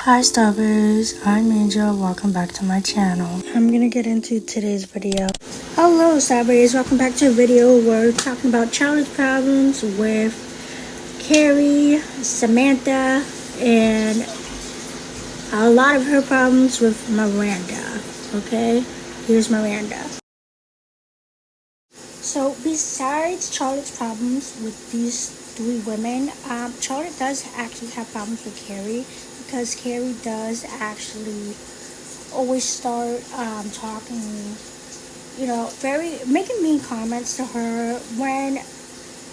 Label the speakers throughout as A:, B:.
A: Hi Starbers, I'm Angel. Welcome back to my channel. I'm gonna get into today's video. Hello Starbers, welcome back to a video where we're talking about childhood problems with Carrie, Samantha, and a lot of her problems with Miranda. Okay, here's Miranda. So besides Charlotte's problems with these three women, Charlotte does actually have problems with Carrie, because Carrie does actually always start talking, making mean comments to her when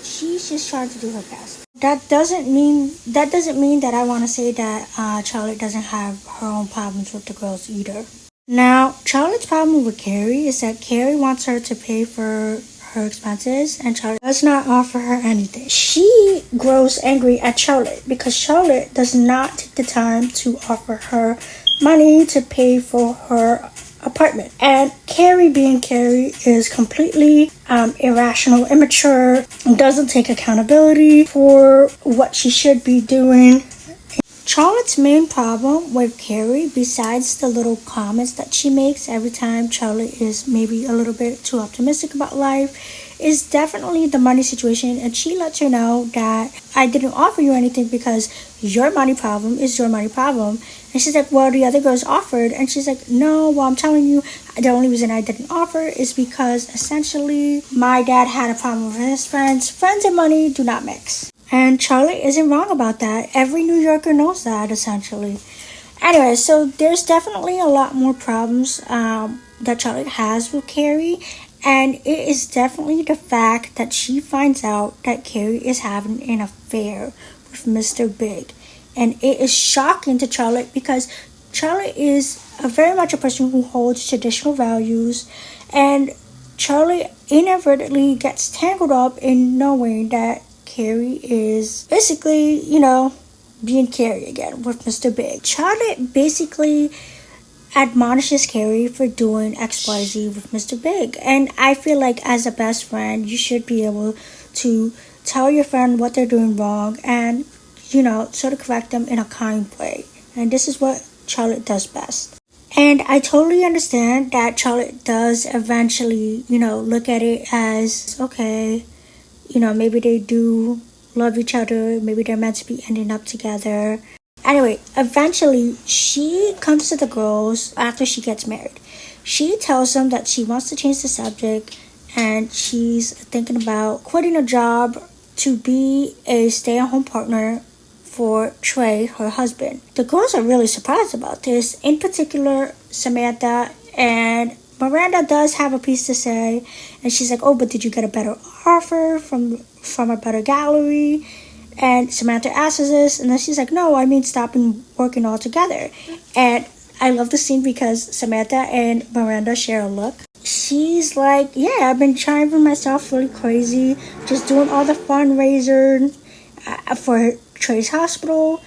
A: she's just trying to do her best. That doesn't mean that I want to say that Charlotte doesn't have her own problems with the girls either. Now, Charlotte's problem with Carrie is that Carrie wants her to pay for her expenses and Charlotte does not offer her anything. She grows angry at Charlotte because Charlotte does not take the time to offer her money to pay for her apartment. And Carrie, being Carrie, is completely irrational, immature, doesn't take accountability for what she should be doing. Charlotte's main problem with Carrie, besides the little comments that she makes every time Charlotte is maybe a little bit too optimistic about life, is definitely the money situation. And she lets her know that I didn't offer you anything because your money problem is your money problem. And she's like, well, the other girls offered. And she's like, no, well, I'm telling you, the only reason I didn't offer is because essentially my dad had a problem with his friends. Friends and money do not mix. And Charlotte isn't wrong about that. Every New Yorker knows that, essentially. Anyway, so there's definitely a lot more problems that Charlotte has with Carrie. And it is definitely the fact that she finds out that Carrie is having an affair with Mr. Big. And it is shocking to Charlotte because Charlotte is very much a person who holds traditional values. And Charlotte inadvertently gets tangled up in knowing that Carrie is basically, being Carrie again with Mr. Big. Charlotte basically admonishes Carrie for doing XYZ with Mr. Big. And I feel like as a best friend, you should be able to tell your friend what they're doing wrong and, sort of correct them in a kind way. And this is what Charlotte does best. And I totally understand that Charlotte does eventually, look at it as, okay, maybe they do love each other. Maybe they're meant to be ending up together. Anyway, eventually, she comes to the girls after she gets married. She tells them that she wants to change the subject and she's thinking about quitting a job to be a stay-at-home partner for Trey, her husband. The girls are really surprised about this. In particular, Samantha and Miranda does have a piece to say, and she's like, oh, but did you get a better offer from a better gallery? And Samantha asks this, and then she's like, no, I mean stopping working altogether. And I love the scene because Samantha and Miranda share a look. She's like, yeah, I've been trying for myself really crazy, just doing all the fundraiser for Trey's hospital.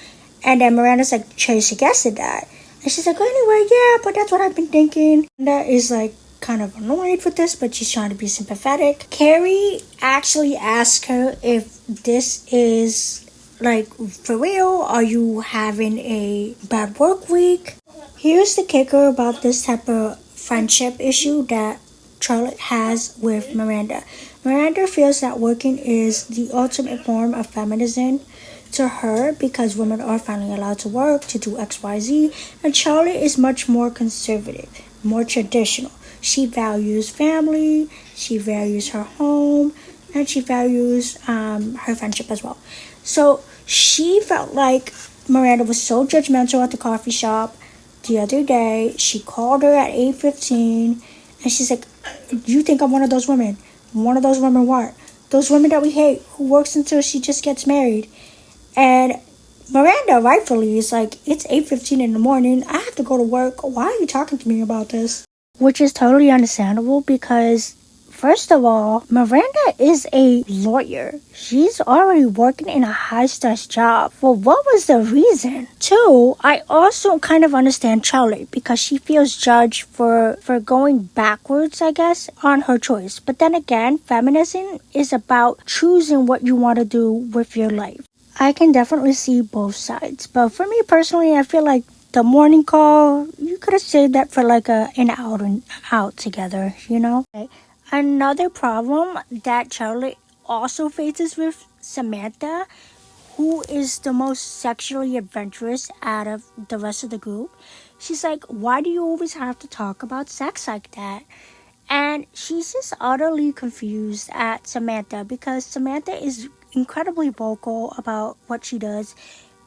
A: And then Miranda's like, Trey suggested that. And she's like, anyway, yeah, but that's what I've been thinking. And that is like kind of annoyed with this, but she's trying to be sympathetic. Carrie actually asked her if this is like for real. Are you having a bad work week? Here's the kicker about this type of friendship issue that Charlotte has with Miranda. Miranda feels that working is the ultimate form of feminism to her because women are finally allowed to work, to do XYZ, and Charlotte is much more conservative, more traditional. She values family, she values her home, and she values her friendship as well. So she felt like Miranda was so judgmental at the coffee shop the other day. She called her at 8:15, and she's like, you think I'm one of those women? One of those women what? Those women that we hate, who works until she just gets married. And Miranda rightfully is like, it's 8:15 in the morning. I have to go to work. Why are you talking to me about this? Which is totally understandable because, first of all, Miranda is a lawyer. She's already working in a high-stress job. Well, what was the reason? Two, I also kind of understand Charlotte because she feels judged for going backwards, I guess, on her choice. But then again, feminism is about choosing what you want to do with your life. I can definitely see both sides. But for me personally, I feel like the morning call, you could have saved that for like an out and out together, you know? Okay. Another problem that Charlotte also faces with Samantha, who is the most sexually adventurous out of the rest of the group. She's like, why do you always have to talk about sex like that? And she's just utterly confused at Samantha because Samantha is incredibly vocal about what she does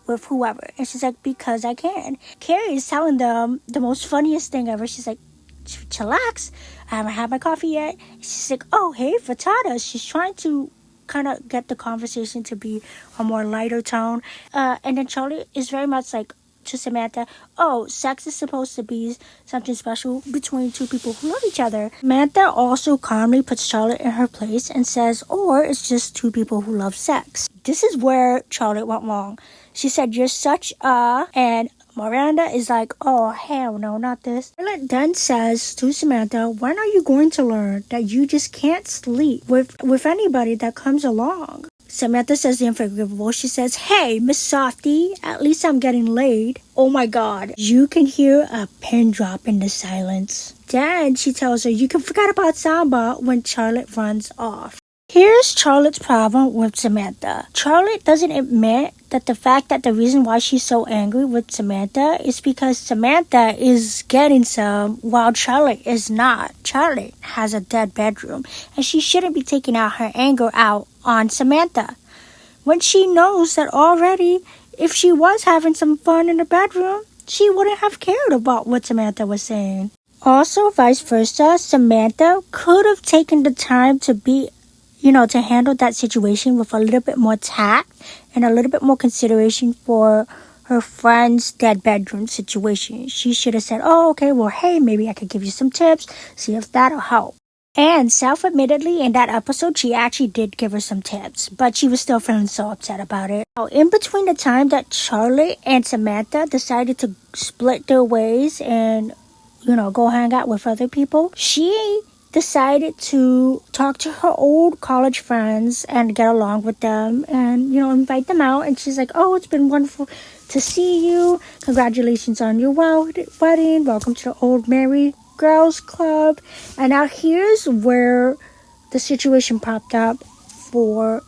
A: with whoever. And she's like, because I can. Carrie is telling them the most funniest thing ever. She's like, chillax, I haven't had my coffee yet. She's like, oh, hey, frittata. She's trying to kind of get the conversation to be a more lighter tone. And then Charlie is very much like, to Samantha, oh, sex is supposed to be something special between two people who love each other. Samantha also calmly puts Charlotte in her place and says, or it's just two people who love sex. This is where Charlotte went wrong. She said, you're such a, and Miranda is like, oh, hell no, not this. Charlotte then says to Samantha, when are you going to learn that you just can't sleep with anybody that comes along? Samantha says the unforgivable. She says, hey, Miss Softy, at least I'm getting laid. Oh my God. You can hear a pin drop in the silence. Then she tells her, you can forget about Samba when Charlotte runs off. Here's Charlotte's problem with Samantha. Charlotte doesn't admit that the fact that the reason why she's so angry with Samantha is because Samantha is getting some while Charlotte is not. Charlotte has a dead bedroom and she shouldn't be taking out her anger out on Samantha when she knows that already if she was having some fun in the bedroom, she wouldn't have cared about what Samantha was saying. Also, vice versa, Samantha could have taken the time to to handle that situation with a little bit more tact and a little bit more consideration for her friend's dead bedroom situation. She should have said, oh, okay, well, hey, maybe I could give you some tips, see if that'll help. And self-admittedly, in that episode, she actually did give her some tips, but she was still feeling so upset about it. Now, in between the time that Charlotte and Samantha decided to split their ways and, go hang out with other people, she decided to talk to her old college friends and get along with them and, invite them out. And she's like, oh, it's been wonderful to see you. Congratulations on your wedding. Welcome to the Old Married Girls Club. And now here's where the situation popped up for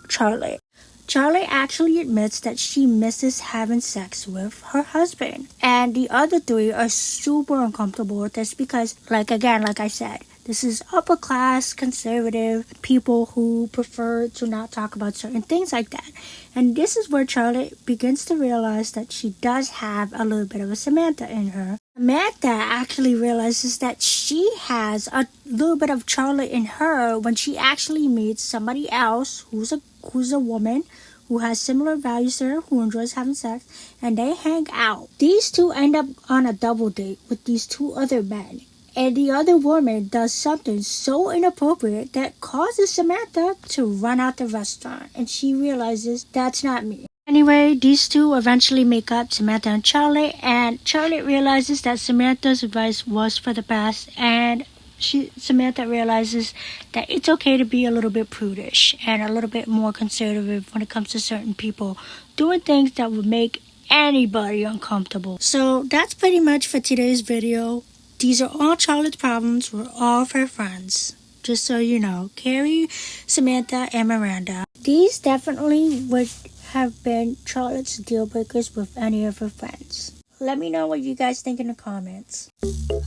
A: Charlotte. Charlotte actually admits that she misses having sex with her husband. And the other three are super uncomfortable with this because, like I said, this is upper class, conservative people who prefer to not talk about certain things like that. And this is where Charlotte begins to realize that she does have a little bit of a Samantha in her. Samantha actually realizes that she has a little bit of Charlotte in her when she actually meets somebody else who's a woman who has similar values to her, who enjoys having sex, and they hang out. These two end up on a double date with these two other men. And the other woman does something so inappropriate that causes Samantha to run out the restaurant. And she realizes, that's not me. Anyway, these two eventually make up, Samantha and Charlotte realizes that Samantha's advice was for the best, and Samantha realizes that it's okay to be a little bit prudish and a little bit more conservative when it comes to certain people doing things that would make anybody uncomfortable. So that's pretty much for today's video. These are all Charlotte's problems with all of her friends. Just so you know, Carrie, Samantha, and Miranda. These definitely would have been Charlotte's deal breakers with any of her friends. Let me know what you guys think in the comments.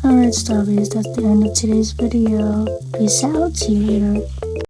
A: Alright, Starbies, that's the end of today's video. Peace out. See you later.